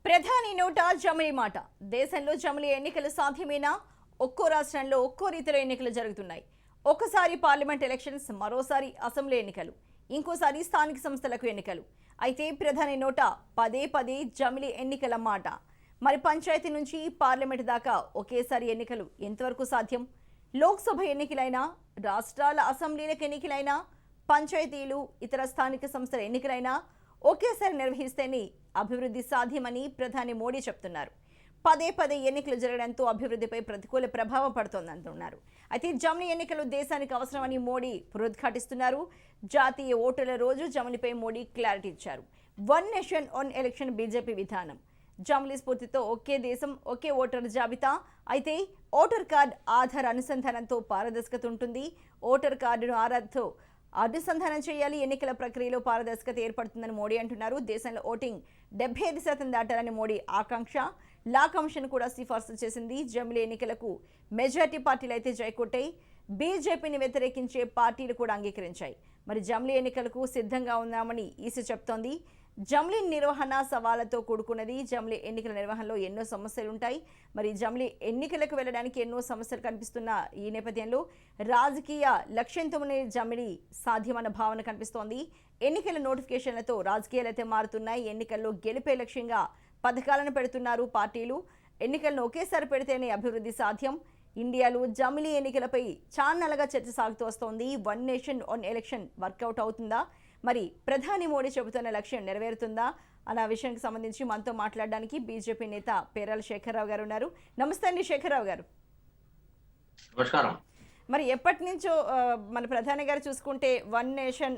ప్రధాని నోట జమిలీ మాట. దేశంలో జమిలీ ఎన్నికలు సాధ్యమేనా? ఒక్కో రాష్ట్రంలో ఒక్కో రీతిలో ఎన్నికలు జరుగుతున్నాయి. ఒకసారి పార్లమెంట్ ఎలక్షన్స్, మరోసారి అసెంబ్లీ ఎన్నికలు, ఇంకోసారి స్థానిక సంస్థలకు ఎన్నికలు. అయితే ప్రధాని నోట పదే పదే జమిలీ ఎన్నికల మాట. మరి పంచాయతీ నుంచి పార్లమెంట్ దాకా ఒకేసారి ఎన్నికలు ఎంతవరకు సాధ్యం? లోక్సభ ఎన్నికలైనా, రాష్ట్రాల అసెంబ్లీలకు ఎన్నికలైనా, పంచాయతీలు, ఇతర స్థానిక సంస్థల ఎన్నికలైనా ఒకేసారి నిర్వహిస్తేనే అభివృద్ధి సాధ్యమని ప్రధాని మోడీ చెప్తున్నారు. పదే పదే ఎన్నికలు జరగడంతో అభివృద్ధిపై ప్రతికూల ప్రభావం పడుతోందంటున్నారు. అయితే జమిలీ ఎన్నికలు దేశానికి అవసరమని మోడీ పునరుద్ఘాటిస్తున్నారు. జాతీయ ఓటర్ల రోజు జమిలీపై మోడీ క్లారిటీ ఇచ్చారు. One nation one election BJP విధానం. జమిలీ స్ఫూర్తితో ఒకే దేశం ఒకే ఓటర్ జాబితా. అయితే ఓటర్ కార్డు ఆధార్ అనుసంధానంతో పారదర్శకత ఉంటుంది. ఓటర్ కార్డును ఆధార్తో అనుసంధానం చేయాలి. ఎన్నికల ప్రక్రియలో పారదర్శకత ఏర్పడుతుందని మోడీ అంటున్నారు. దేశంలో ఓటింగ్ 75% దాటాలని మోడీ ఆకాంక్ష. లా కమిషన్ కూడా సిఫార్సు చేసింది. జమిలీ ఎన్నికలకు మెజార్టీ పార్టీలు అయితే జైకొట్టాయి. బీజేపీని వ్యతిరేకించే పార్టీలు కూడా అంగీకరించాయి. మరి జమిలీ ఎన్నికలకు సిద్ధంగా ఉన్నామని ఈసీ చెప్తోంది. జమిలీ నిర్వహణ సవాళ్లతో కూడుకున్నది. జమిలీ ఎన్నికల నిర్వహణలో ఎన్నో సమస్యలు ఉంటాయి. మరి జమిలీ ఎన్నికలకు వెళ్ళడానికి ఎన్నో సమస్యలు కనిపిస్తున్న ఈ నేపథ్యంలో రాజకీయ లక్ష్యంతోనే జమిలీ సాధ్యమన్న భావన కనిపిస్తోంది. ఎన్నికల నోటిఫికేషన్లతో రాజకీయాలు అయితే మారుతున్నాయి. ఎన్నికల్లో గెలిపే లక్ష్యంగా పథకాలను పెడుతున్నారు పార్టీలు. ఎన్నికలను ఒకేసారి పెడితేనే అభివృద్ధి సాధ్యం. ఇండియాలో జమిలీ ఎన్నికలపై చాన్నాళ్ళగా చర్చ సాగుతూ వస్తోంది. One nation one election work out అవుతుందా? మరి ప్రధాని మోడీ చెబుతున్న లక్ష్యం నెరవేరుతుందా అన్న విషయానికి సంబంధించి మనతో మాట్లాడడానికి బీజేపీ నేత పేరాల శేఖరరావు గారు ఉన్నారు. నమస్తే అండి శేఖరరావు గారు. నమస్కారం. మరి ఎప్పటి నుంచో మన ప్రధాని గారు చూసుకుంటే వన్ నేషన్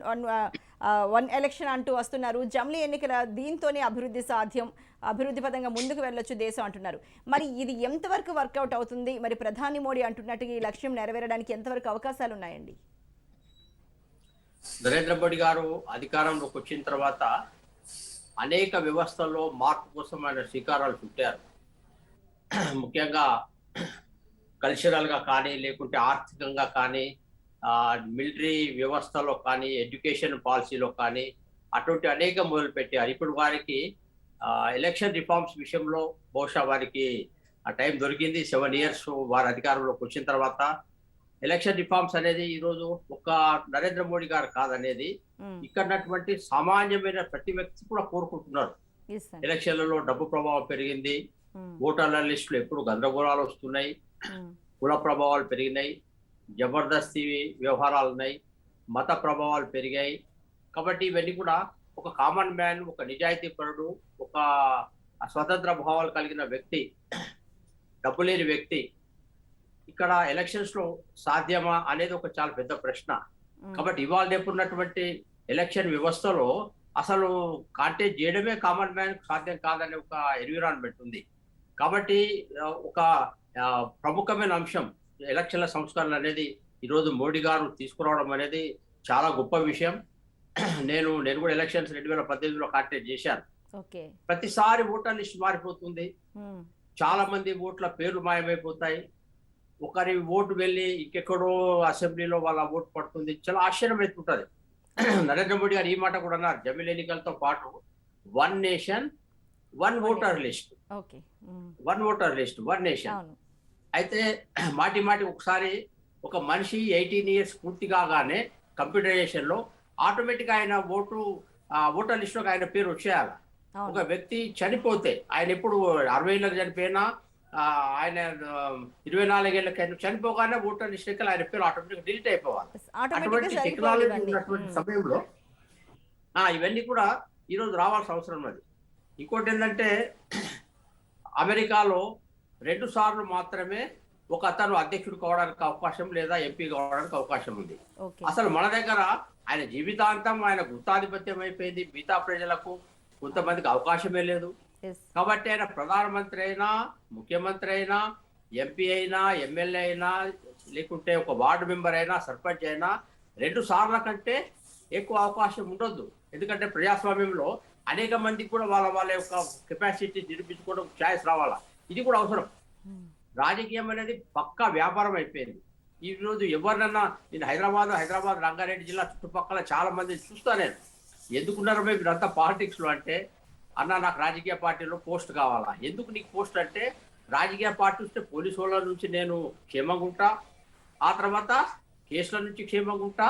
వన్ ఎలక్షన్ అంటూ వస్తున్నారు. జమిలీ ఎన్నికల దీంతోనే అభివృద్ధి సాధ్యం, అభివృద్ధి పదంగా ముందుకు వెళ్ళొచ్చు దేశం అంటున్నారు. మరి ఇది ఎంతవరకు వర్కౌట్ అవుతుంది? మరి ప్రధాని మోడీ అంటున్నట్టుగా ఈ లక్ష్యం నెరవేరడానికి ఎంతవరకు అవకాశాలు ఉన్నాయండి? నరేంద్ర మోడీ గారు అధికారంలోకి వచ్చిన తర్వాత అనేక వ్యవస్థల్లో మార్పు కోసం ఆయన శ్రీకారాలు చుట్టారు. ముఖ్యంగా కల్చరల్గా కానీ, లేకుంటే ఆర్థికంగా కానీ, మిలిటరీ వ్యవస్థలో కానీ, ఎడ్యుకేషన్ పాలసీలో కానీ అటువంటి అనేక మొదలు పెట్టారు. ఇప్పుడు వారికి ఎలక్షన్ రిఫార్మ్స్ విషయంలో బహుశా వారికి ఆ టైం దొరికింది. 7 years వారి అధికారంలోకి వచ్చిన తర్వాత ఎలక్షన్ రిఫార్మ్స్ అనేది ఈరోజు ఒక నరేంద్ర మోడీ గారు కాదనేది ఇక్కడ సామాన్యమైన ప్రతి వ్యక్తి కూడా కోరుకుంటున్నారు. ఎలక్షన్లలో డబ్బు ప్రభావం పెరిగింది. ఓటర్ల లిస్టులు ఎప్పుడు గందరగోళాలు వస్తున్నాయి. కుల ప్రభావాలు పెరిగినాయి. జబర్దస్తి వ్యవహారాలు ఉన్నాయి. మత ప్రభావాలు పెరిగాయి. కాబట్టి ఇవన్నీ కూడా ఒక కామన్ మ్యాన్, ఒక నిజాయితీ పరుడు, ఒక స్వతంత్ర భావాలు కలిగిన వ్యక్తి, డబ్బు లేని వ్యక్తి ఇక్కడ ఎలక్షన్స్ లో సాధ్యమా అనేది ఒక చాలా పెద్ద ప్రశ్న. కాబట్టి ఇవాళ రేపు ఉన్నటువంటి ఎలక్షన్ వ్యవస్థలో అసలు కాంటెస్ట్ చేయడమే కామన్ మ్యాన్ సాధ్యం కాదనే ఒక ఎన్విరాన్మెంట్ ఉంది. కాబట్టి ఒక ప్రముఖమైన అంశం ఎలక్షన్ల సంస్కరణ అనేది ఈరోజు మోడీ గారు తీసుకురావడం అనేది చాలా గొప్ప విషయం. నేను కూడా ఎలక్షన్స్ 2018లో కాంటెస్ట్ చేశాను. ప్రతిసారి ఓటర్ లిస్ట్ మారిపోతుంది. చాలా మంది ఓట్ల పేర్లు మాయమైపోతాయి. ఒకరి ఓటు వెళ్ళి ఇంకెక్కడో అసెంబ్లీలో వాళ్ళ ఓటు పడుతుంది. చాలా ఆశ్చర్యం అవుతుంటది. నరేంద్ర మోడీ గారు ఈ మాట కూడా అన్నారు. జమిలీ ఎన్నికలతో పాటు one nation one voter list, one voter list, one nation. అయితే మాటి ఒకసారి ఒక మనిషి 18 years పూర్తి కాగానే కంప్యూటరైజేషన్ లో ఆటోమేటిక్ ఆయన ఓటర్ లిస్ట్ లో ఆయన పేరు వచ్చేయాలి. ఒక వ్యక్తి చనిపోతే ఆయన ఎప్పుడు 60 ఏళ్ళకి చనిపోయినా, ఆయన 24 ఏళ్ళకి చనిపోగానే ఓటర్ లిస్ట్ ఎక్కి ఆయన పేరు ఆటోమేటిక్ డిలీట్ అయిపోవాలి. అటువంటి టెక్నాలజీ ఉన్నటువంటి సమయంలో ఇవన్నీ కూడా ఈరోజు రావాల్సిన అవసరం ఉన్నది. ఇంకోటి ఏంటంటే అమెరికాలో 2 సార్లు మాత్రమే ఒక అతను అధ్యక్షుడు కావడానికి అవకాశం లేదా ఎంపీ కావడానికి అవకాశం ఉంది. అసలు మన దగ్గర ఆయన జీవితాంతం ఆయన గుత్తాధిపత్యం అయిపోయింది. మిగతా ప్రజలకు కొంతమందికి అవకాశమే లేదు. కాబట్టి ఆయన ప్రధానమంత్రి అయినా, ముఖ్యమంత్రి అయినా, ఎంపీ అయినా, ఎమ్మెల్యే అయినా, లేకుంటే ఒక వార్డు మెంబర్ అయినా, సర్పంచ్ అయినా 2 సార్ల కంటే ఎక్కువ అవకాశం ఉండొద్దు. ఎందుకంటే ప్రజాస్వామ్యంలో అనేక మందికి కూడా వాళ్ళ యొక్క కెపాసిటీ నిరూపించుకోవడం ఛాయిస్ రావాలా. ఇది కూడా అవసరం. రాజకీయం అనేది పక్కా వ్యాపారం అయిపోయింది. ఈ రోజు ఎవరినన్నా నేను హైదరాబాద్ రంగారెడ్డి జిల్లా చుట్టుపక్కల చాలా మంది చూస్తా. నేను ఎందుకున్నారో మీరంతా పాలిటిక్స్ లో అంటే అన్న నాకు రాజకీయ పార్టీలో పోస్ట్ కావాలా, ఎందుకు నీకు పోస్ట్ అంటే రాజకీయ పార్టీ వస్తే పోలీసు వాళ్ళ నుంచి నేను క్షేమంగా ఉంటా, ఆ తర్వాత కేసుల నుంచి క్షేమంగా ఉంటా,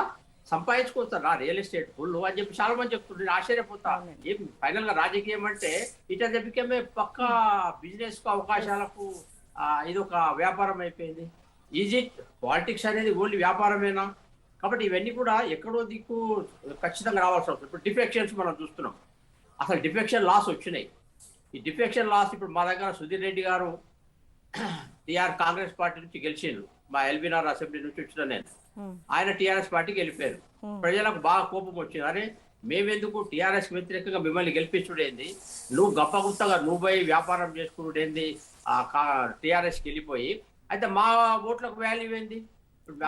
సంపాదించుకోవచ్చా నా రియల్ ఎస్టేట్ ఫుల్ అని చెప్పి చాలా మంది చెప్తుండ్రు. నేను ఆశ్చర్యపోతా. ఏం ఫైనల్ గా రాజకీయం అంటే ఇట్ హాజ్ బికమ్ పక్క బిజినెస్ కు అవకాశాలకు ఇది ఒక వ్యాపారం అయిపోయింది. ఈజ్ ఇట్ పాలిటిక్స్ అనేది ఓన్లీ వ్యాపారమేనా? కాబట్టి ఇవన్నీ కూడా ఎక్కడో దిక్కు ఖచ్చితంగా రావాల్సి వస్తుంది. ఇప్పుడు డిఫెక్షన్స్ మనం చూస్తున్నాం. అసలు డిఫెక్షన్ లాస్ వచ్చినాయి. ఈ డిఫెక్షన్ లాస్ ఇప్పుడు మా దగ్గర సుధీర్ రెడ్డి గారు కాంగ్రెస్ పార్టీ నుంచి గెలిచిండ్రు. మా ఎల్బీనగర్ అసెంబ్లీ నుంచి వచ్చిన నేను, ఆయన టీఆర్ఎస్ పార్టీకి వెళ్ళిపోయారు. ప్రజలకు బాగా కోపం వచ్చింది. అరే మేమెందుకు టీఆర్ఎస్ వ్యతిరేకంగా మిమ్మల్ని గెలిపించుడేంది, నువ్వు గప్పగుత్తగా నువ్వు పోయి వ్యాపారం చేసుకునేది టీఆర్ఎస్కి వెళ్ళిపోయి, అయితే మా ఓట్లకు వాల్యూ ఏంది?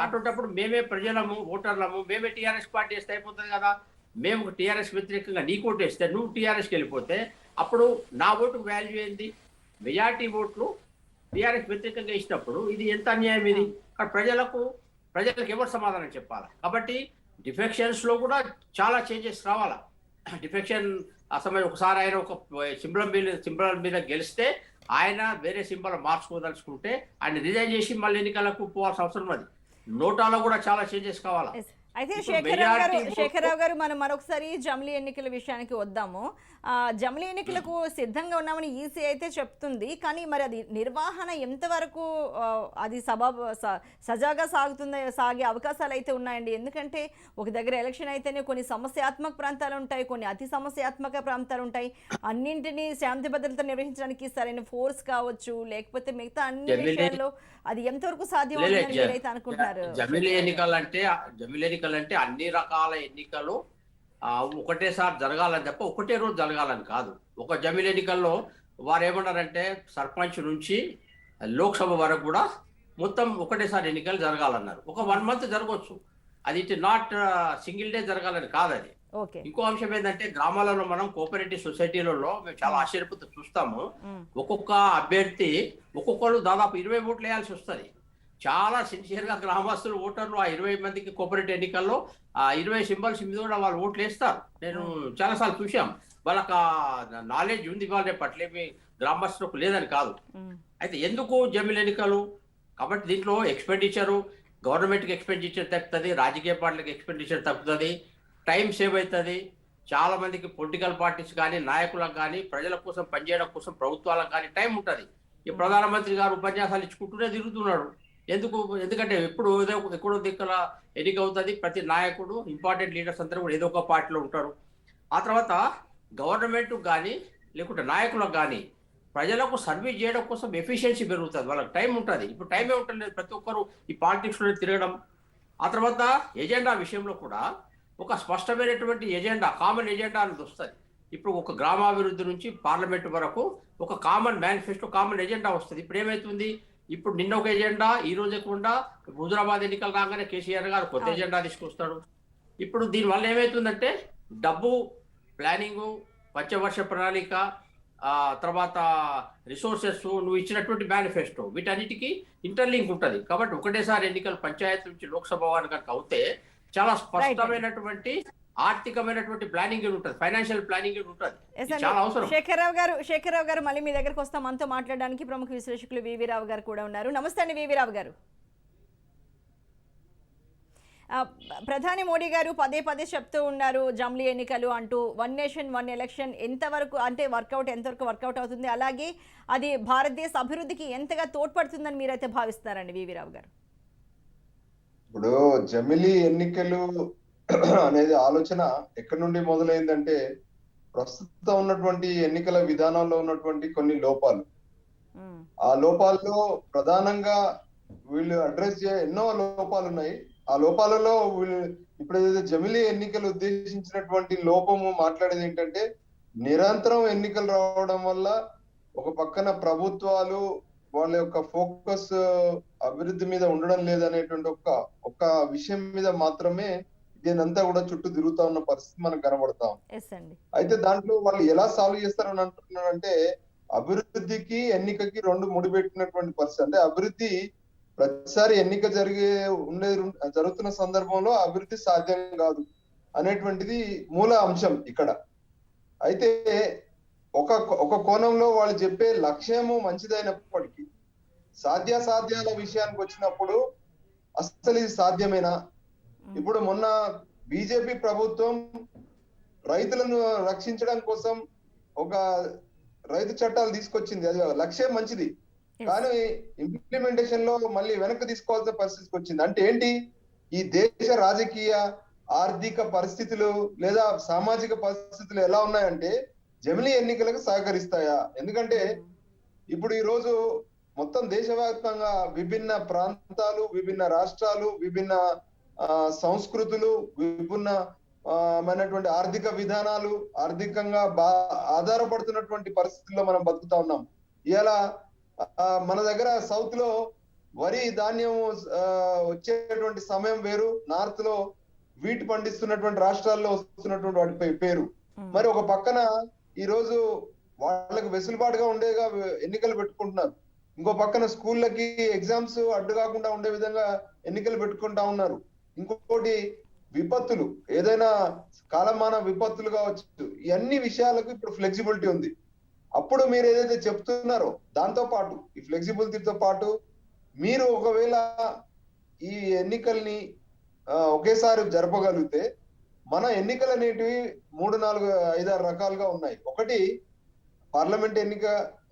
అటువంటిప్పుడు మేమే ప్రజలము ఓటర్లము, మేమే టీఆర్ఎస్ పార్టీ వేస్తే అయిపోతుంది కదా. మేము టీఆర్ఎస్ వ్యతిరేకంగా నీ ఓటు వేస్తే నువ్వు టీఆర్ఎస్కి వెళ్ళిపోతే అప్పుడు నా ఓటుకు వాల్యూ ఏంది? మెజార్టీ ఓట్లు టీఆర్ఎస్ వ్యతిరేకంగా ఇచ్చినప్పుడు ఇది ఎంత అన్యాయం ఇది? ప్రజలకు ఎవరు సమాధానం చెప్పాలి? కాబట్టి డిఫెక్షన్స్ లో కూడా చాలా చేంజెస్ రావాలా. డిఫెక్షన్ అసలు ఒకసారి ఆయన ఒక సింబల్ మీద గెలిస్తే ఆయన వేరే సింబల్ మార్చుకోదలుచుకుంటే ఆయన రిజైన్ చేసి మళ్ళీ ఎన్నికలకు పోవాల్సిన అవసరం అది. నోటాలో కూడా చాలా చేంజెస్ కావాలా. అయితే శేఖరరావు గారు మనం మరొకసారి జమిలీ ఎన్నికల విషయానికి వద్దాము. జమిలీ ఎన్నికలకు సిద్ధంగా ఉన్నామని ఈసీ అయితే చెప్తుంది, కానీ మరి అది నిర్వహణ ఎంతవరకు అది సజాగా సాగే అవకాశాలు అయితే ఉన్నాయండి? ఎందుకంటే ఒక దగ్గర ఎలక్షన్ అయితేనే కొన్ని సమస్యాత్మక ప్రాంతాలు ఉంటాయి, కొన్ని అతి సమస్యాత్మక ప్రాంతాలు ఉంటాయి. అన్నింటినీ శాంతి భద్రత నిర్వహించడానికి సరైన ఫోర్స్ కావచ్చు, లేకపోతే మిగతా అన్ని విషయాల్లో అది ఎంతవరకు సాధ్యం అవుతుందని మీరైతే అనుకుంటున్నారు? జమిలీ ఎన్నికలు అంటే అన్ని రకాల ఎన్నికలు ఒకటేసారి జరగాలని తప్ప ఒకటే రోజు జరగాలని కాదు. ఒక జమిలీ ఎన్నికల్లో వారు ఏమన్నారంటే సర్పంచ్ నుంచి లోక్సభ వరకు కూడా మొత్తం ఒకటేసారి ఎన్నికలు జరగాలన్నారు. ఒక 1 month జరగవచ్చు. అది ఇట్ నాట్ సింగిల్ డే జరగాలని కాదు. అది ఇంకో అంశం ఏంటంటే గ్రామాలలో మనం కోఆపరేటివ్ సొసైటీలలో మేము చాలా ఆశ్చర్యపోతూ చూస్తాము. ఒక్కొక్క అభ్యర్థి ఒక్కొక్కరు దాదాపు 20 ఓట్లు వేయాల్సి వస్తుంది. చాలా సిన్సియర్ గా గ్రామస్తులు ఓటర్లు ఆ 20 మందికి కోఆపరేటివ్ ఎన్నికల్లో ఆ 20 సింబల్స్ మీద కూడా వాళ్ళు ఓట్లు వేస్తారు. నేను చాలాసార్లు చూసాం. వాళ్ళకి నాలెడ్జ్ ఉంది, వాళ్ళ పట్లేమి గ్రామస్తులకు లేదని కాదు. అయితే ఎందుకు జమిలీ ఎన్నికలు? కాబట్టి దీంట్లో ఎక్స్పెండిచరు గవర్నమెంట్కి ఎక్స్పెండిచర్ తగ్గుతుంది, రాజకీయ పార్టీలకు ఎక్స్పెండిచర్ తగ్గుతుంది, టైం సేవ్ అవుతుంది. చాలా మందికి పొలిటికల్ పార్టీస్ కానీ నాయకులకు కానీ ప్రజల కోసం పనిచేయడం కోసం ప్రభుత్వాలకు కానీ టైం ఉంటుంది. ఈ ప్రధానమంత్రి గారు ఉపన్యాసాలు ఇచ్చుకుంటూనే తిరుగుతున్నాడు. ఎందుకంటే ఎక్కడో దిక్కుల ఎన్నిక అవుతుంది. ప్రతి నాయకుడు ఇంపార్టెంట్ లీడర్స్ అందరూ కూడా ఏదో ఒక పార్టీలో ఉంటారు. ఆ తర్వాత గవర్నమెంట్ కానీ లేకుంటే నాయకులకు కానీ ప్రజలకు సర్వీస్ చేయడం కోసం ఎఫిషియన్సీ పెరుగుతుంది, వాళ్ళకి టైం ఉంటుంది. ఇప్పుడు టైమే ఉంటుంది, ప్రతి ఒక్కరు ఈ పాలిటిక్స్లో తిరగడం. ఆ తర్వాత ఎజెండా విషయంలో కూడా ఒక స్పష్టమైనటువంటి ఎజెండా, కామన్ ఎజెండా అనేది వస్తుంది. ఇప్పుడు ఒక గ్రామాభివృద్ధి నుంచి పార్లమెంట్ వరకు ఒక కామన్ మేనిఫెస్టో, కామన్ ఎజెండా వస్తుంది. ఇప్పుడు ఏమవుతుంది? ఇప్పుడు నిన్న ఒక ఎజెండా, ఈ రోజు కూడా హుజురాబాద్ ఎన్నికలు రాగానే కేసీఆర్ గారు కొత్త ఎజెండా తీసుకొస్తాడు. ఇప్పుడు దీనివల్ల ఏమవుతుందంటే డబ్బు, ప్లానింగ్, పంచవర్ష ప్రణాళిక, తర్వాత రిసోర్సెస్, నువ్వు ఇచ్చినటువంటి మేనిఫెస్టో, వీటన్నిటికీ ఇంటర్లింక్ ఉంటుంది. కాబట్టి ఒకటేసారి ఎన్నికలు పంచాయతీ నుంచి లోక్సభ వారు కనుక అవుతే చాలా స్పష్టమైనటువంటి ఆర్థికమైనటువంటి ప్లానింగ్ ఉంటుంది, ఫైనాన్షియల్ ప్లానింగ్ ఉంటుంది. చాలా అవసరం. శేఖరరావు గారు మళ్ళీ మీ దగ్గరకు వస్తాం. మనతో మాట్లాడడానికి ప్రముఖ విశ్లేషకులు వివి రావు గారు కూడా ఉన్నారు. నమస్తే అండి వివి రావు గారు. ప్రధాని మోడీ గారు పదే చెప్తూ ఉన్నారు జమిలీ ఎన్నికలు అంటూ, 1 నేషన్ 1 ఎలక్షన్ ఎంతవరకు అంటే ఎంతవరకు వర్కౌట్ అవుతుంది, అలాగే అది భారతదేశ అభివృద్ధికి ఎంతగా తోడ్పడుతుందని మీరైతే భావిస్తారండి వివి రావు గారు? ఇప్పుడు జమిలీ ఎన్నికలు అనేది ఆలోచన ఎక్కడి నుండి మొదలైందంటే ప్రస్తుతం ఉన్నటువంటి ఎన్నికల విధానంలో ఉన్నటువంటి కొన్ని లోపాలు, ఆ లోపాల్లో ప్రధానంగా వీళ్ళు అడ్రస్ ఎన్నో లోపాలు ఉన్నాయి. ఆ లోపాలలో వీళ్ళు ఇప్పుడు ఏదైతే జమిలీ ఎన్నికలు ఉద్దేశించినటువంటి లోపము మాట్లాడేది ఏంటంటే నిరంతరం ఎన్నికలు రావడం వల్ల ఒక పక్కన ప్రభుత్వాలు వాళ్ళ యొక్క ఫోకస్ అభివృద్ధి మీద ఉండడం లేదనేటువంటి ఒక్క విషయం మీద మాత్రమే దీనంతా కూడా చుట్టూ తిరుగుతా ఉన్న పరిస్థితి మనకు కనబడతాం. అయితే దాంట్లో వాళ్ళు ఎలా సాల్వ్ చేస్తారని అంటున్నారంటే అభివృద్ధికి ఎన్నికకి 2 ముడిపెట్టినటువంటి పరిస్థితి. అంటే అభివృద్ధి ప్రతిసారి ఎన్నిక జరుగుతున్న సందర్భంలో అభివృద్ధి సాధ్యం కాదు అనేటువంటిది మూల అంశం ఇక్కడ. అయితే ఒక ఒక కోణంలో వాళ్ళు చెప్పే లక్ష్యము మంచిదైనప్పటికీ సాధ్యాసాధ్యాల విషయానికి వచ్చినప్పుడు అసలు ఇది సాధ్యమేనా? ఇప్పుడు మొన్న బీజేపీ ప్రభుత్వం రైతులను రక్షించడం కోసం ఒక రైతు చట్టాలు తీసుకొచ్చింది, అది లక్ష్యం మంచిది, కానీ ఇంప్లిమెంటేషన్ లో మళ్ళీ వెనక్కి తీసుకోవాల్సిన పరిస్థితికి వచ్చింది. అంటే ఏంటి? ఈ దేశ రాజకీయ ఆర్థిక పరిస్థితులు లేదా సామాజిక పరిస్థితులు ఎలా ఉన్నాయంటే జమిలీ ఎన్నికలకు సహకరిస్తాయా? ఎందుకంటే ఇప్పుడు ఈ రోజు మొత్తం దేశవ్యాప్తంగా విభిన్న ప్రాంతాలు, విభిన్న రాష్ట్రాలు, విభిన్న సంస్కృతులు, విభిన్నమైనటువంటి ఆర్థిక విధానాలు, ఆర్థికంగా ఆధారపడుతున్నటువంటి పరిస్థితుల్లో మనం బతుకుతా ఉన్నాం. ఇలా మన దగ్గర సౌత్ లో వరి ధాన్యం వచ్చేటువంటి సమయం వేరు, నార్త్ లో వీట్ పండిస్తున్నటువంటి రాష్ట్రాల్లో వస్తున్నటువంటి వాటి పేరు. మరి ఒక పక్కన ఈ రోజు వాళ్ళకి వెసులుబాటుగా ఉండేగా ఎన్నికలు పెట్టుకుంటున్నారు, ఇంకో పక్కన స్కూళ్ళకి ఎగ్జామ్స్ అడ్డు కాకుండా ఉండే విధంగా ఎన్నికలు పెట్టుకుంటా ఉన్నారు. ఇంకొకటి విపత్తులు, ఏదైనా కాలమాన విపత్తులు కావచ్చు, ఈ అన్ని విషయాలకు ఇప్పుడు ఫ్లెక్సిబిలిటీ ఉంది. అప్పుడు మీరు ఏదైతే చెప్తున్నారో దాంతో పాటు ఈ ఫ్లెక్సిబిలిటీతో పాటు మీరు ఒకవేళ ఈ ఎన్నికల్ని ఒకేసారి జరపగలిగితే మన ఎన్నికలు అనేటివి 3, 4, 5, 6 రకాలుగా ఉన్నాయి. ఒకటి పార్లమెంట్ ఎన్నిక,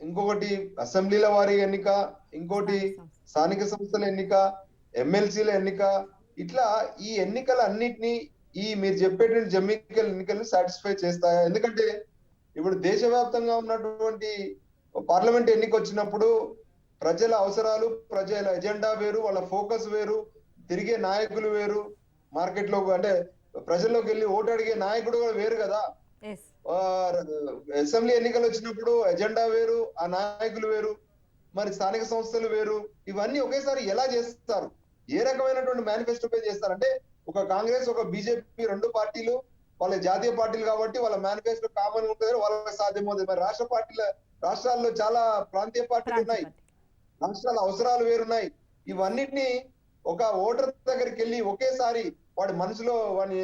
ఇంకొకటి అసెంబ్లీల వారి ఎన్నిక, ఇంకోటి స్థానిక సంస్థల ఎన్నిక, ఎమ్మెల్సీల ఎన్నిక. ఇట్లా ఈ ఎన్నికలు అన్నిటినీ ఈ మీరు చెప్పేటువంటి ఎన్నికలు సాటిస్ఫై చేస్తాయా? ఎందుకంటే ఇప్పుడు దేశవ్యాప్తంగా ఉన్నటువంటి పార్లమెంట్ ఎన్నిక వచ్చినప్పుడు ప్రజల అవసరాలు, ప్రజల ఎజెండా వేరు, వాళ్ళ ఫోకస్ వేరు, తిరిగే నాయకులు వేరు, మార్కెట్ లో అంటే ప్రజల్లోకి వెళ్ళి ఓటు అడిగే నాయకుడు కూడా వేరు కదా. అసెంబ్లీ ఎన్నికలు వచ్చినప్పుడు ఎజెండా వేరు, ఆ నాయకులు వేరు, మరి స్థానిక సంస్థలు వేరు. ఇవన్నీ ఒకేసారి ఎలా చేస్తారు? ఏ రకమైనటువంటి మేనిఫెస్టో పే చేస్తారంటే ఒక కాంగ్రెస్, ఒక బీజేపీ, 2 పార్టీలు వాళ్ళ జాతీయ పార్టీలు కాబట్టి వాళ్ళ మేనిఫెస్టో కామన్ ఉంటుంది, వాళ్ళకి సాధ్యమవుతుంది. మరి రాష్ట్రాల్లో చాలా ప్రాంతీయ పార్టీలు ఉన్నాయి, రాష్ట్రాల అవసరాలు వేరున్నాయి. ఇవన్నిటిని ఒక ఓటర్ దగ్గరికి వెళ్ళి ఒకేసారి వాడి మనసులో వాడిని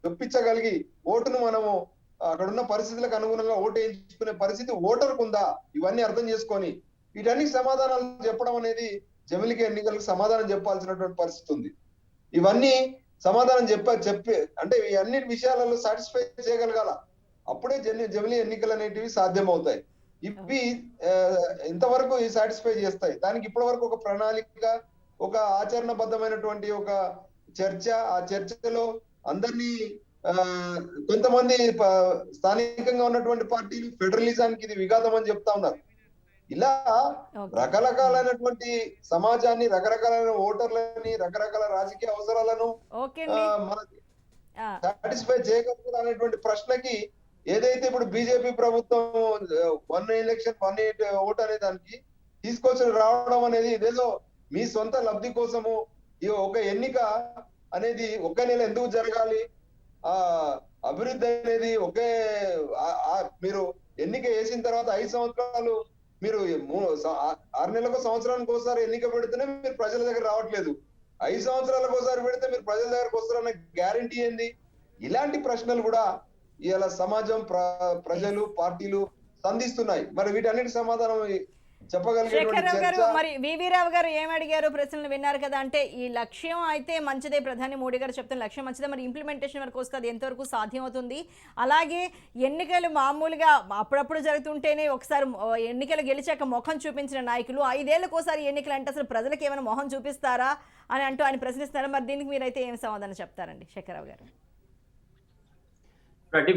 చొప్పించగలిగి ఓటును మనము అక్కడ ఉన్న పరిస్థితులకు అనుగుణంగా ఓటు వేయించుకునే పరిస్థితి ఓటర్కు ఉందా? ఇవన్నీ అర్థం చేసుకొని వీటన్ని సమాధానాలు చెప్పడం అనేది జమిలికి ఎన్నికలకు సమాధానం చెప్పాల్సినటువంటి పరిస్థితి ఉంది. ఇవన్నీ సమాధానం చెప్పి అంటే ఈ అన్ని విషయాలలో సాటిస్ఫై చేయగలగాల, అప్పుడే జమిలీ ఎన్నికలు అనేటివి సాధ్యమవుతాయి. ఇవి ఎంతవరకు సాటిస్ఫై చేస్తాయి? దానికి ఇప్పటి వరకు ఒక ప్రణాళిక, ఒక ఆచరణబద్ధమైనటువంటి ఒక చర్చ, ఆ చర్చలో అందరినీ కొంతమంది స్థానికంగా ఉన్నటువంటి పార్టీలు ఫెడరలిజానికి ఇది విఘాతం అని చెప్తా ఉన్నారు. ఇలా రకరకాలైనటువంటి సమాజాన్ని, రకరకాలైన ఓటర్లని, రకరకాల రాజకీయ అవసరాలను సాటిస్ఫై చేయగలుగుతారు అనేటువంటి ప్రశ్నకి ఏదైతే ఇప్పుడు బీజేపీ ప్రభుత్వం 1 ఎలక్షన్ 1 ఓట్ అనే దానికి తీసుకొచ్చి రావడం అనేది ఇదేదో మీ సొంత లబ్ధి కోసము ఈ ఒక ఎన్నిక అనేది ఒకే నెల ఎందుకు జరగాలి? అభివృద్ధి అనేది మీరు ఎన్నిక వేసిన తర్వాత 5 సంవత్సరాలు మీరు 6 నెలలకు సంవత్సరానికి ఒకసారి ఎన్నిక పెడితేనే మీరు ప్రజల దగ్గర రావట్లేదు, 5 సంవత్సరాలకు ఒకసారి పెడితే మీరు ప్రజల దగ్గరకు వస్తారన్న గ్యారంటీ ఏంది? ఇలాంటి ప్రశ్నలు కూడా ఇలా సమాజం, ప్రజలు, పార్టీలు సంధిస్తున్నాయి. మరి వీటన్నిటి సమాధానం శేఖర్రావు గారు, మరి వివి రావు గారు ఏం అడిగారు? ప్రశ్నలు విన్నారు కదా. అంటే ఈ లక్ష్యం అయితే మంచిదే, ప్రధాని మోడీ గారు చెప్తున్న లక్ష్యం మంచిదే, మరి ఇంప్లిమెంటేషన్ వరకు వస్తే అది ఎంతవరకు సాధ్యం అవుతుంది? అలాగే ఎన్నికలు మామూలుగా అప్పుడప్పుడు జరుగుతుంటేనే ఒకసారి ఎన్నికలు గెలిచాక మొహం చూపించిన నాయకులు 5 ఏళ్ళకు ఒకసారి ఎన్నికలు అంటే అసలు ప్రజలకు ఏమైనా మొహం చూపిస్తారా అని అంటూ ఆయన ప్రశ్నిస్తున్నారు. మరి దీనికి మీరైతే ఏం సమాధానం చెప్తారండి శేఖర్రావు గారు? అంటే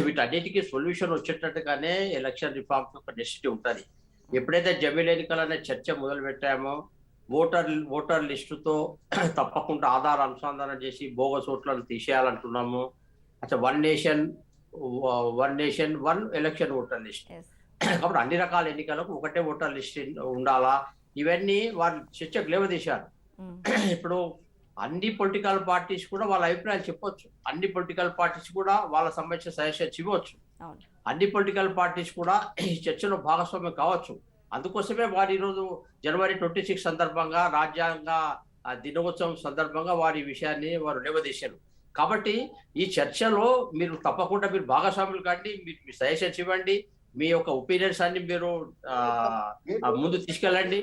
వీటన్నిటికీ సొల్యూషన్ వచ్చేటట్టుగానే ఎలక్షన్ రిఫార్మ్స్ ఒక నెసిటీ ఉంటుంది. ఎప్పుడైతే జమిలీ ఎన్నికలు అనే చర్చ మొదలు పెట్టామో ఓటర్ లిస్టుతో తప్పకుండా ఆధార్ అనుసంధానం చేసి బోగస్ ఓట్లను తీసేయాలంటున్నాము. అచ్చా 1 నేషన్ 1 ఎలక్షన్ ఓటర్ లిస్ట్. కాబట్టి అన్ని రకాల ఎన్నికలకు ఒకటే ఓటర్ లిస్ట్ ఉండాలా? ఇవన్నీ వారు చర్చకు లేవదీశారు. ఇప్పుడు అన్ని పొలిటికల్ పార్టీస్ కూడా వాళ్ళ అభిప్రాయాలు చెప్పొచ్చు, అన్ని పొలిటికల్ పార్టీస్ కూడా వాళ్ళ సంబంధించిన సజెషన్స్ ఇవ్వచ్చు, అన్ని పొలిటికల్ పార్టీస్ కూడా ఈ చర్చలో భాగస్వామ్యం కావచ్చు. అందుకోసమే వారు ఈరోజు జనవరి 26 సందర్భంగా, రాజ్యాంగ దినోత్సవం సందర్భంగా వారి విషయాన్ని వారు లేవదీశారు. కాబట్టి ఈ చర్చలో మీరు తప్పకుండా మీరు భాగస్వాములు కండి, మీరు మీ సజెషన్స్ ఇవ్వండి, మీ యొక్క ఒపీనియన్స్ అన్ని మీరు ముందు తీసుకెళ్ళండి.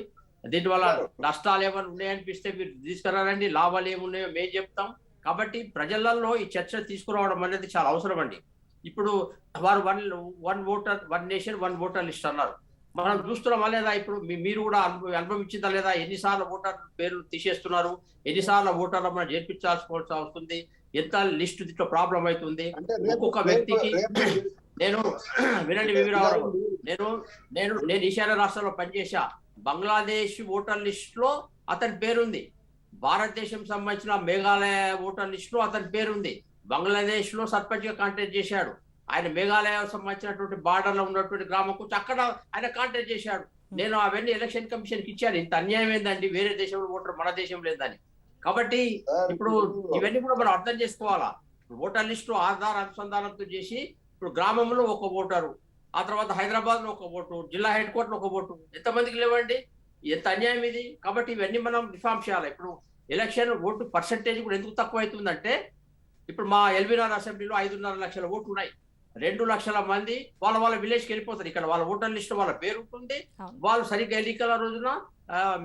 దీనివల్ల నష్టాలు ఏమైనా ఉన్నాయనిపిస్తే మీరు తీసుకురారండి, లాభాలు ఏమున్నాయో మేము చెప్తాం. కాబట్టి ప్రజలలో ఈ చర్చ తీసుకురావడం అనేది చాలా అవసరం అండి. ఇప్పుడు వారు one voter one nation one voter list అన్నారు. మనం చూస్తున్నామా లేదా? ఇప్పుడు మీరు కూడా అనుభవించిందా లేదా? ఎన్నిసార్లు ఓటర్ పేర్లు తీసేస్తున్నారు, ఎన్నిసార్లు ఓటర్లు మనం చేర్పించాల్సి వస్తుంది, ఎంత లిస్ట్ దీంట్లో ప్రాబ్లం అవుతుంది ఒక్కొక్క వ్యక్తికి. నేను వినండి వివరాలు, నేను ఈశాన్య రాష్ట్రంలో పనిచేసా. బంగ్లాదేశ్ ఓటర్ లిస్ట్ లో అతని పేరుంది, భారతదేశం సంబంధించిన మేఘాలయ ఓటర్ లిస్ట్ లో అతని పేరుంది. బంగ్లాదేశ్ లో సర్పంచ్ గా కాంటాక్ట్ చేశాడు. ఆయన మేఘాలయ సంబంధించినటువంటి బార్డర్ లో ఉన్నటువంటి గ్రామం కూర్చొని అక్కడ ఆయన కాంటాక్ట్ చేశాడు. నేను అవన్నీ ఎలక్షన్ కమిషన్ కి ఇచ్చాను. ఇంత అన్యాయం ఏందండి, వేరే దేశంలో ఓటర్ మన దేశం లేదని. కాబట్టి ఇప్పుడు ఇవన్నీ కూడా మనం అర్థం చేసుకోవాలా. ఓటర్ లిస్టు ఆధార్ అనుసంధానంతో చేసి ఇప్పుడు గ్రామంలో ఒక ఓటరు, ఆ తర్వాత హైదరాబాద్ లో ఒక ఓటు, జిల్లా హెడ్ క్వార్టర్ ఒక ఓటు, ఎంతమందికి లేవండి? ఎంత అన్యాయం ఇది. కాబట్టి ఇవన్నీ మనం రిఫార్మ్ చేయాలి. ఇప్పుడు ఎలక్షన్ ఓటు పర్సంటేజ్ కూడా ఎందుకు తక్కువ అవుతుందంటే, ఇప్పుడు మా ఎల్బీనగర్ అసెంబ్లీలో 5.5 లక్షల ఓట్లు ఉన్నాయి. 2 లక్షల మంది వాళ్ళ విలేజ్కి వెళ్ళిపోతారు. ఇక్కడ వాళ్ళ ఓటర్ లిస్ట్ వాళ్ళ పేరు ఉంటుంది. వాళ్ళు సరిగ్గా ఎన్నికల రోజున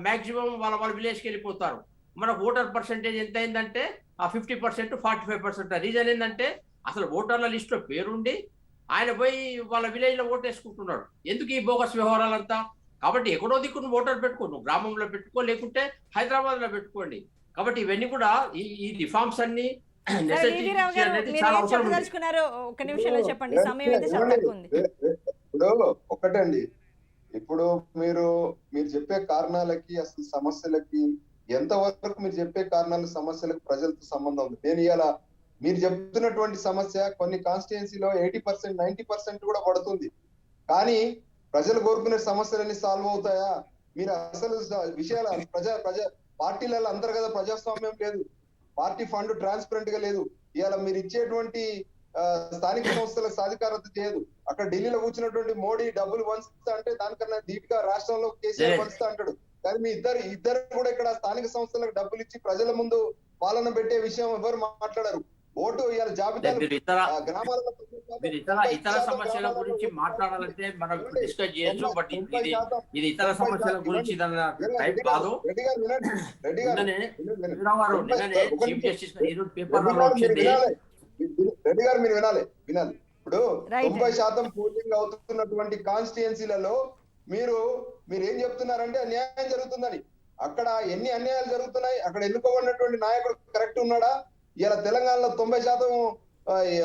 మాక్సిమం వాళ్ళ విలేజ్కి వెళ్ళిపోతారు. మనకు ఓటర్ పర్సంటేజ్ ఎంత అయిందంటే 50%, 45%. రీజన్ ఏంటంటే అసలు ఓటర్ల లిస్ట్ లో పేరుండి ఆయన పోయి వాళ్ళ విలేజ్ లో ఓటు వేసుకుంటున్నాడు. ఎందుకు ఈ బోగస్ వ్యవహారాలంతా? కాబట్టి ఎక్కడో దిక్కు నువ్వు ఓటర్ పెట్టుకో, నువ్వు గ్రామంలో పెట్టుకో, లేకుంటే హైదరాబాద్ లో పెట్టుకోండి. కాబట్టి ఇవన్నీ కూడా ఈ రిఫార్మ్స్ అన్ని చాలా అవసరం. ఒక నిమిషంలో చెప్పండి, సమయం అయితే చాలా తక్కువ ఉంది. ఇప్పుడు ఒకటండి, ఇప్పుడు మీరు చెప్పే కారణాలకి అసలు సమస్యలకి ఎంతవరకు మీరు చెప్పే కారణాలు సమస్యలకు ప్రజలతో సంబంధం ఉంది? నేను ఇవాళ మీరు చెప్తున్నటువంటి సమస్య కొన్ని కాన్స్టిట్యుయెన్సీలో 80%, 90% కూడా పడుతుంది. కానీ ప్రజలు కోరుకునే సమస్యలన్నీ సాల్వ్ అవుతాయా? మీరు అసలు విషయాల పార్టీలలో అంతర్గత ప్రజాస్వామ్యం లేదు, పార్టీ ఫండ్ ట్రాన్స్పరెంట్ గా లేదు. ఇవాళ మీరు ఇచ్చేటువంటి స్థానిక సంస్థలకు సాధికారత చేయదు. అక్కడ ఢిల్లీలో కూర్చున్నటువంటి మోడీ డబ్బులు పంచుతా అంటే దానికన్నా దీటుగా రాష్ట్రంలో కేసీఆర్ పంచుతా అంటాడు. కానీ మీ ఇద్దరు కూడా ఇక్కడ స్థానిక సంస్థలకు డబ్బులు ఇచ్చి ప్రజల ముందు పాలన పెట్టే విషయం ఎవరు మాట్లాడరు. ఓటు ఇవాళ జాబితాలు గ్రామాలలో ఇతర సమస్యల గురించి మాట్లాడాలంటే మనం డిస్కస్ చేయొచ్చు. బట్ ఇది ఇతర సమస్యల గురించి టైం కాదు. రెడ్డి గారు మీరు వినాలి. ఇప్పుడు 90% పోలింగ్ అవుతున్నటువంటి కాన్స్టిట్యుయెన్సీలలో మీరు ఏం చెప్తున్నారంటే అన్యాయం జరుగుతుందని. అక్కడ ఎన్ని అన్యాయాలు జరుగుతున్నాయి? అక్కడ ఎన్నుకోబడినటువంటి నాయకుడు కరెక్ట్ ఉన్నాడా? ఇలా తెలంగాణలో 90%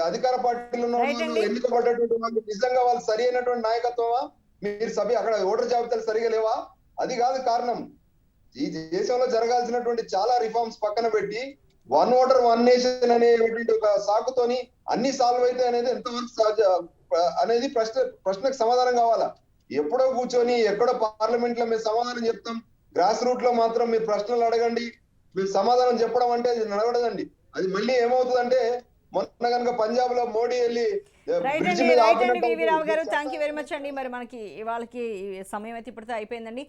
అధికార పార్టీలు ఉన్న వాళ్ళు ఎన్నికబడ్డటువంటి వాళ్ళు నిజంగా వాళ్ళు సరి అయినటువంటి నాయకత్వమా? మీరు అక్కడ ఓటర్ జాబితాలు సరిగా లేవా? అది కాదు కారణం. ఈ దేశంలో జరగాల్సినటువంటి చాలా రిఫార్మ్స్ పక్కన పెట్టి వన్ ఓటర్ వన్ నేషన్ అనేటువంటి ఒక సాకుతోని అన్ని సాల్వ్ అయితే అనేది ఎంతవరకు అనేది ప్రశ్నకు సమాధానం కావాలా? ఎప్పుడో కూర్చొని ఎక్కడో పార్లమెంట్ లో మేము సమాధానం చెప్తాం, గ్రాస్ రూట్ లో మాత్రం మీరు ప్రశ్నలు అడగండి, మీరు సమాధానం చెప్పడం అంటే అది నడవడదండి. అది మళ్ళీ ఏమవుతుందంటే మొన్న కనుక పంజాబ్ లో మోడీ వెళ్ళి వీరావు గారు థ్యాంక్ యూ వెరీ మచ్ అండి. మరి మనకి ఇవాళకి సమయం అయితే ఇప్పటితో అయిపోయిందండి.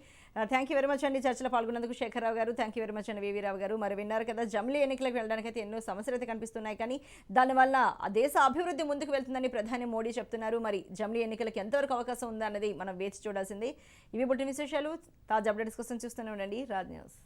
థ్యాంక్ యూ వెరీ మచ్ అండి చర్చలో పాల్గొన్నందుకు శేఖర్రావు గారు. థ్యాంక్ యూ వెరీ మచ్ అండి వీరావు గారు. మరి విన్నారు కదా, జమిలీ ఎన్నికలకు వెళ్ళడానికి అయితే ఎన్నో సమస్యలు అయితే కనిపిస్తున్నాయి, కానీ దానివల్ల దేశ అభివృద్ధి ముందుకు వెళ్తుందని ప్రధాని మోడీ చెప్తున్నారు. మరి జమిలీ ఎన్నికలకు ఎంతవరకు అవకాశం ఉందా అన్నది మనం వేచి చూడాల్సింది. ఇవి బుట్టిన విశేషాలు. తాజా అప్డేట్స్ కోసం చూస్తూనే ఉండండి రాజ్ న్యూస్.